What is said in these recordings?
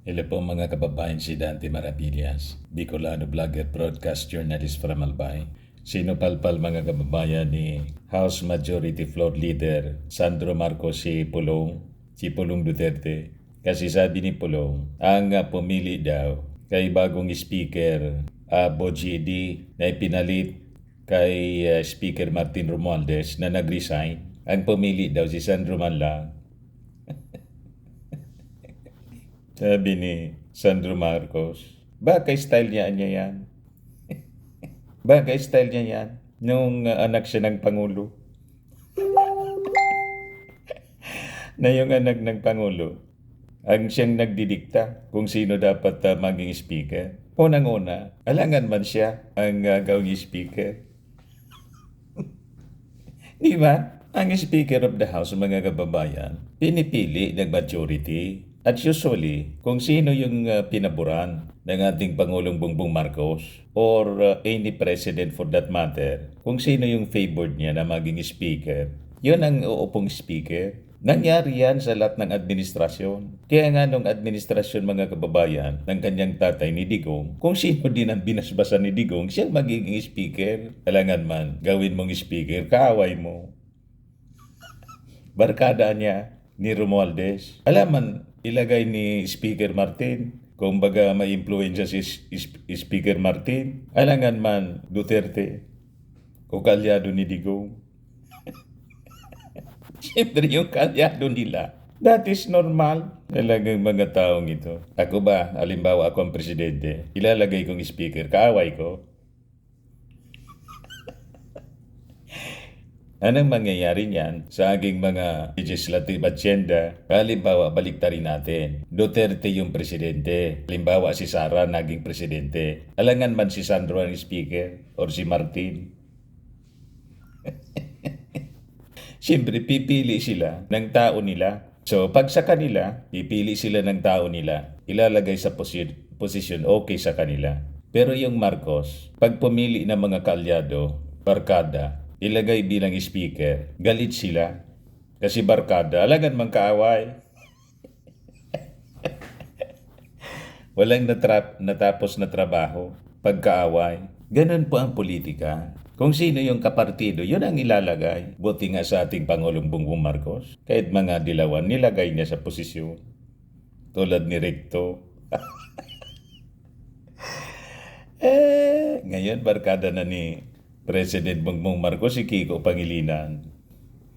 Hello po mga kababayan, si Dante Maravillas, Bicolano vlogger, broadcast journalist from Albay. Sinupalpal mga kababayan ni House Majority Floor Leader Sandro Marcos si Pulong Duterte. Kasi sabi ni Pulong, ang pumili daw kay bagong speaker Boji D na ipinalit kay Speaker Martin Romualdez na nag-resign. Ang pumili daw si Sandro man lang. Sabi ni Sandro Marcos, bagay style niya yan. Bagay style niya yan. Nung anak siya ng Pangulo. Na yung anak ng Pangulo, ang siyang nagdidikta kung sino dapat maging speaker. Unang-una, alangan man siya ang gawing speaker. Di ba? Ang Speaker of the House, mga kababayan, pinipili ng majority. At usually, kung sino yung pinaboran ng ating Pangulong Bongbong Marcos or any president for that matter, kung sino yung favored niya na maging speaker, yun ang uupong speaker. Nangyari yan sa lahat ng administrasyon. Kaya nga nung administrasyon, mga kababayan, ng kanyang tatay ni Digong, kung sino din ang binasbasan ni Digong, siya magiging speaker. Kailangan man, gawin mong speaker, kaaway mo. Barkada niya ni Romualdez. Alaman, ilagay ni Speaker Martin. Kung baga may influensya si Speaker Martin. Alangan man Duterte. O kalyado ni Digong. Siyempre yung kalyado nila. That is normal. Talagang mga taong ito. Ako ba, halimbawa ako ang presidente, ilalagay kong speaker, kaaway ko. Anong mangyayari niyan sa aking mga legislative agenda? Halimbawa, baliktarin natin. Duterte yung presidente. Halimbawa, si Sara naging presidente. Alangan man si Sandro ang speaker or si Martin. Siyempre, pipili sila ng tao nila. So, pag sa kanila, pipili sila ng tao nila. Ilalagay sa posisyon okay sa kanila. Pero yung Marcos, pag pumili ng mga kalyado, barkada, ilagay bilang speaker, galit sila. Kasi barkada, alangan mang kaaway. Walang natapos na trabaho, pagkaaway. Ganun po ang politika. Kung sino yung kapartido, yun ang ilalagay. Buti nga sa ating Pangulong Bongbong Marcos, kahit mga dilawan, nilagay niya sa posisyon. Tulad ni Recto. Ngayon, barkada na ni President Bongbong Marcos, si Kiko Pangilinan.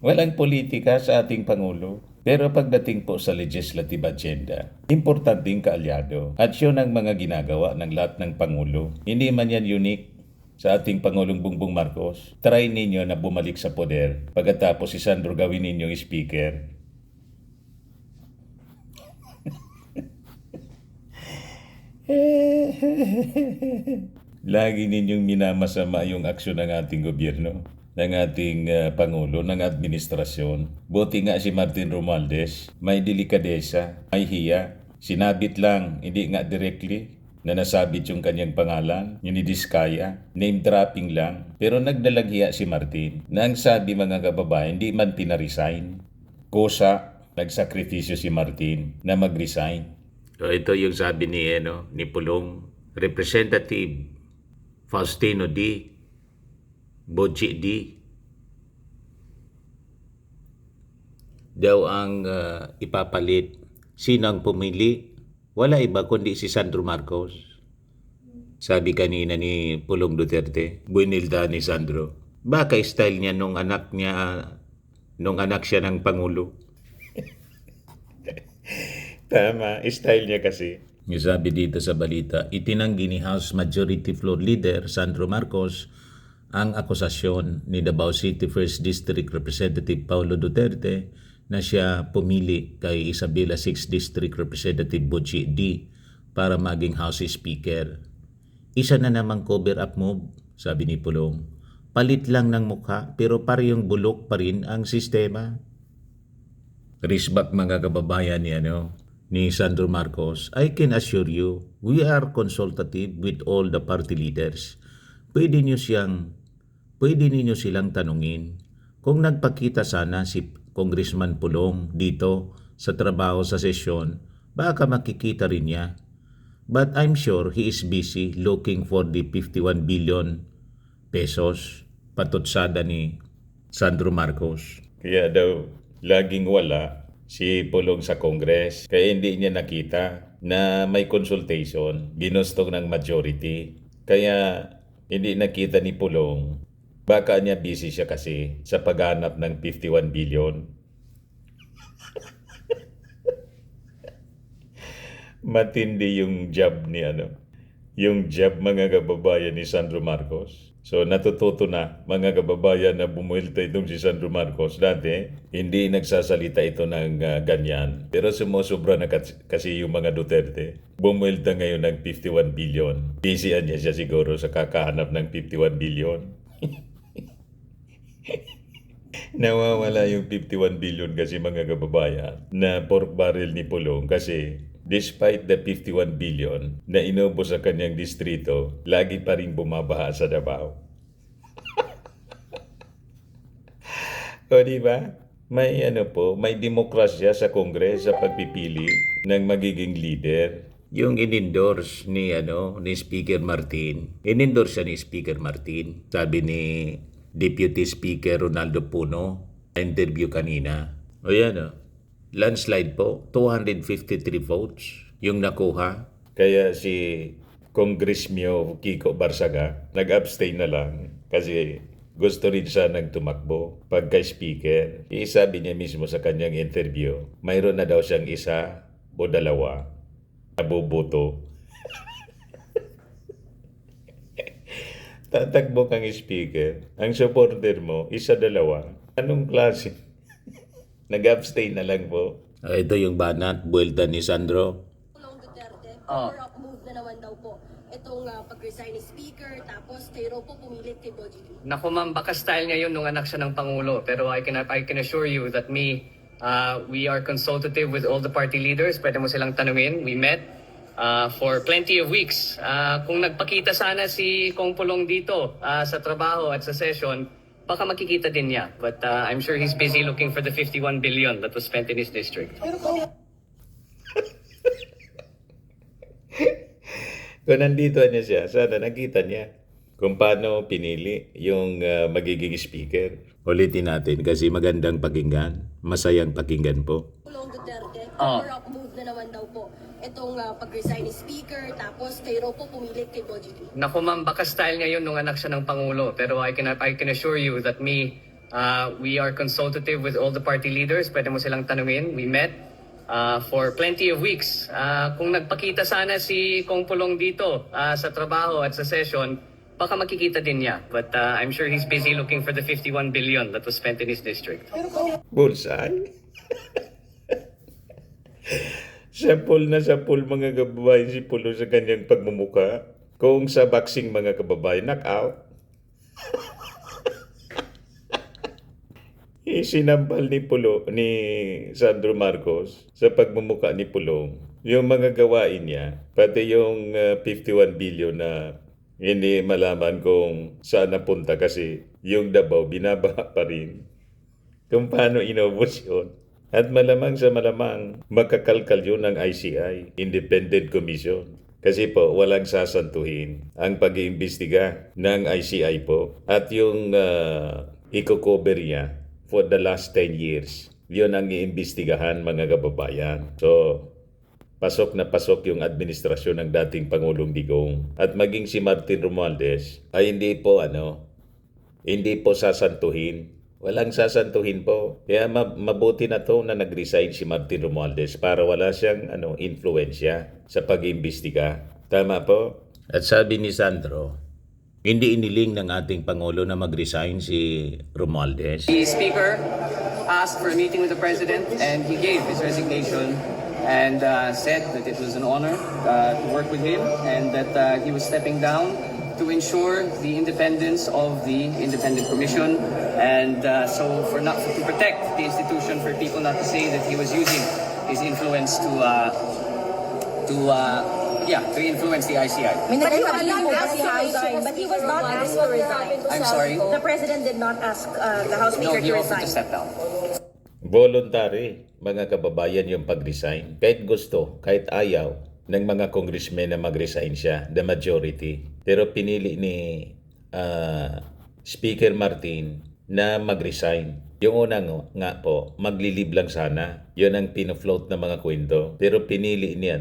Walang politika sa ating Pangulo. Pero pagdating po sa legislative agenda, importanteng kaalyado. At yun ang mga ginagawa ng lahat ng Pangulo. Hindi man yan unique sa ating Pangulong Bongbong Marcos. Try ninyo na bumalik sa poder. Pagkatapos si Sandro gawin ninyong speaker. Lagi ninyong minamasama yung aksyon ng ating gobyerno, ng ating Pangulo, ng administrasyon. Buti nga si Martin Romualdez, may delikadesa, may hiya. Sinabit lang, hindi nga directly, na nasabit yung kanyang pangalan, yung Diskaya, name dropping lang. Pero nagdalaghiya si Martin, na ang sabi mga kababayan, hindi man pinaresign. Kosa, nagsakripisyo si Martin na mag-resign. So ito yung sabi ni Pulong, Representative Faustino D. Boji D. Daw ang ipapalit. Sino ang pumili? Wala iba kundi si Sandro Marcos. Sabi kanina ni Pulong Duterte, buinilda ni Sandro. Baka style niya nung anak siya ng Pangulo. Tama, style niya kasi. Yung sabi dito sa balita, itinanggi ni House Majority Floor Leader Sandro Marcos ang akusasyon ni Davao City 1st District Representative Paulo Duterte na siya pumili kay Isabela 6th District Representative Boji D para maging House Speaker. Isa na namang cover-up move, sabi ni Pulong. Palit lang ng mukha pero parehong bulok pa rin ang sistema. Risbak mga kababayan ni Sandro Marcos, I can assure you, we are consultative with all the party leaders. Pwede ninyo silang tanungin kung nagpakita sana si Congressman Pulong dito sa trabaho sa sesyon baka makikita rin niya. But I'm sure he is busy looking for the 51 billion pesos patutsada ni Sandro Marcos. Kaya daw laging wala si Pulong sa Congress. Kaya hindi niya nakita na may consultation, ginustong ng majority. Kaya hindi nakita ni Pulong. Baka niya busy siya kasi sa paghanap ng 51 billion. Matindi yung job ni yung job mga kababayan ni Sandro Marcos. So natututo na mga kababayan na bumuelta itong si Sandro Marcos. Dati, hindi nagsasalita ito ng ganyan. Pero sumusobra na kasi yung mga Duterte. Bumuelta ngayon ng 51 billion. Busy niya siya siguro sa kakahanap ng 51 billion. Nawawala yung 51 billion kasi mga kababayan na pork barrel ni Pulong kasi despite the 51 billion na inubos sa kanyang distrito, lagi pa rin bumabaha sa Davao. O diba? May may demokrasya sa Kongres sa pagpipili ng magiging leader. Yung in-endorse ni Speaker Martin. In-endorse siya ni Speaker Martin. Sabi ni Deputy Speaker Ronaldo Puno sa interview kanina. O yan landslide po, 253 votes yung nakuha. Kaya si Congressmio Kiko Barsaga nag-abstain na lang kasi gusto rin siya tumakbo pagka-speaker. Sabi niya mismo sa kanyang interview, mayroon na daw siyang isa o dalawa na boboto. Tatakbo kang speaker, ang supporter mo, isa dalawa. Anong klase? Nag-abstain na lang po. Ito yung banat, buwelta ni Sandro. Pulong Duterte, cover-up move na naman daw po. Itong pag-resign ni Speaker, tapos kayo po pumilit kay Boji. Naku ma'am, baka style ngayon nung anak siya ng Pangulo. Pero I can assure you that we are consultative with all the party leaders. Pwede mo silang tanungin. We met for plenty of weeks. Kung nagpakita sana si Kong Pulong dito sa trabaho at sa session, baka makikita din niya. But I'm sure he's busy looking for the 51 billion that was spent in his district. Kung nandito niya siya, sana nakita niya kung paano pinili yung magiging speaker. Ulitin natin kasi magandang pakinggan, masayang pakinggan po. Pulong Duterte, cover-up move na naman daw po. Itong pag-resign ni Speaker, tapos kayo po pumilit kay Boji. Naku ma'am, baka style ngayon nung anak siya ng Pangulo. Pero I can assure you that we are consultative with all the party leaders. Pwede mo silang tanungin. We met for plenty of weeks. Kung nagpakita sana si Kong Pulong dito sa trabaho at sa session, baka makikita din niya. But I'm sure he's busy looking for the 51 billion that was spent in his district. Bullseye? Sapul na sapul mga kababayan si Pulo sa kanyang pagmumuka. Kung sa boxing mga kababayan, knockout. Isinampal ni Sandro Marcos sa pagmumuka ni Pulong. Yung mga gawain niya, pati yung 51 billion na hindi malaman kung saan napunta kasi yung Davao binabaha pa rin. Kung paano inubos yun. At malamang sa malamang, makakalkal yun ng ICI, Independent Commission. Kasi po, walang sasantuhin ang pag-iimbestiga ng ICI po. At yung i-cover niya for the last 10 years, yun ang iimbestigahan mga kababayan. So, pasok na pasok yung administrasyon ng dating Pangulong Digong. At maging si Martin Romualdez ay hindi po sasantuhin. Walang sasantuhin po. Kaya mabuti na to na nag-resign si Martin Romualdez para wala siyang influensya sa pag-imbestiga. Tama po? At sabi ni Sandro, hindi iniling ng ating Pangulo na mag-resign si Romualdez. The Speaker asked for a meeting with the President and he gave his resignation and said that it was an honor to work with him and that he was stepping down to ensure the independence of the Independent Commission and to protect the institution for people not to say that he was using his influence to influence the ICI. But he was not asked to resign. I'm sorry? The President did not ask the House Speaker No, he to offered resign. to step down. Voluntary, mga kababayan, yung pag-resign. Kahit gusto, kahit ayaw ng mga congressmen na mag-resign siya, the majority. Pero pinili ni Speaker Martin na mag-resign. Yung una nga po, maglilib lang sana. Yun ang pinofloat na mga kwento. Pero pinili ni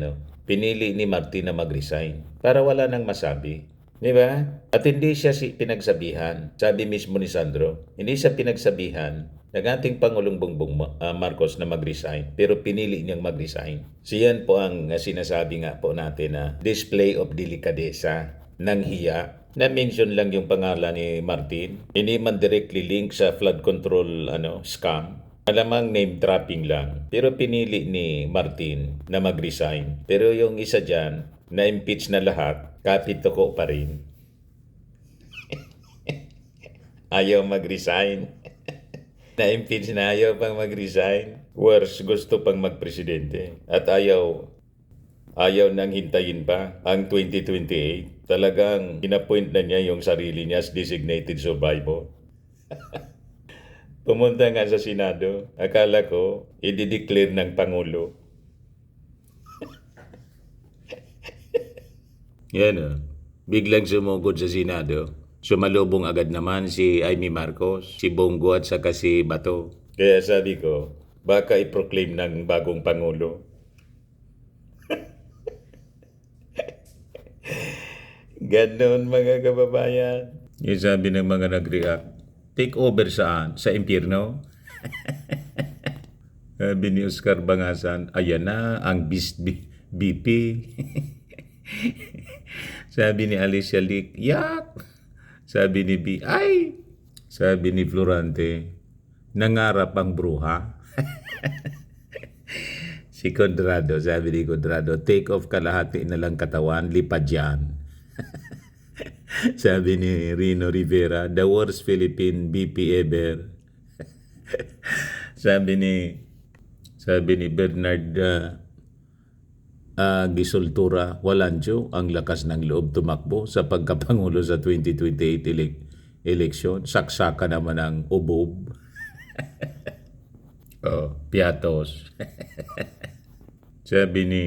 Martin na mag-resign para wala nang masabi. Di ba? At hindi siya pinagsabihan. Sabi mismo ni Sandro, hindi siya pinagsabihan ng ating Pangulong Bongbong Marcos na mag-resign, pero pinili niyang mag-resign. Siyan po ang sinasabi nga po natin na display of delikadesa ng hiya. Na-mention lang yung pangalan ni Martin. Hindi man directly link sa flood control scam. Alamang name dropping lang. Pero pinili ni Martin na mag-resign. Pero yung isa dyan, na-impeach na lahat, kapitoko pa rin. Ayaw mag-resign. Na-impeach na ayaw pang mag-resign. Worse, gusto pang magpresidente. At ayaw nang hintayin pa ang 2028. Talagang inappoint na niya yung sarili niya as designated survivor. Pumunta nga sa Senado. Akala ko, i-declare ng Pangulo. Yan biglang sumugod sa Senado. Sumalubong agad naman si Amy Marcos, si Bongo at saka si Bato. Kaya sabi ko, baka i-proclaim ng bagong Pangulo. Ganon mga kababayan. Yung sabi ng mga nag-react, take over saan? Sa impyerno? Sabi ni Oscar Bangasan, ayan na ang Beast BP. Sabi ni Alicia Lick, yak! Sabi ni B, ay! Sabi ni Florante, nangarap ang bruha. Si Condrado, sabi ni Condrado, take off kalahati na lang katawan, lipad yan. Sabi ni Rino Rivera, the worst Philippine BP ever. sabi ni Bernard Gisoltura, Walancho, ang lakas ng loob tumakbo sa pagkapangulo sa 2028 election. Saksaka naman ang ubob. Piatos. Sabi ni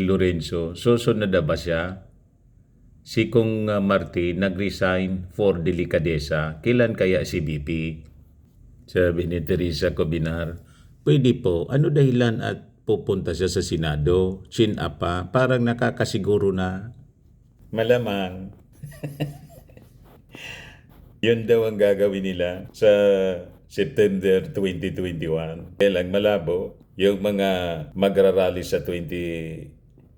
Lorenzo, susunod na ba siya? Si Kong Martin nag-resign for delikadesa. Kailan kaya si BP? Sabi ni Teresa Cobinar, pwede po. Ano dahilan at pupunta siya sa Senado? Chin up pa. Parang nakakasiguro na. Malamang. Yun daw ang gagawin nila sa September 2021. Kaya lang malabo. Yung mga magrarally sa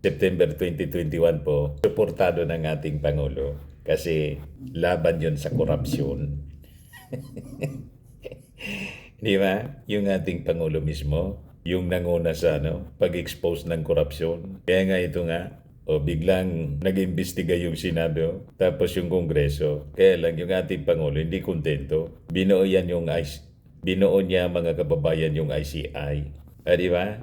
September 2021 po, suportado ng ating Pangulo kasi laban yun sa korupsyon. Di ba? Yung ating Pangulo mismo, yung nanguna sa pag-expose ng korupsyon. Kaya nga ito nga, biglang nag-imbestiga yung Senado, tapos yung Kongreso. Kaya lang yung ating Pangulo hindi kontento. Binuo niya mga kababayan yung ICI. Di ba?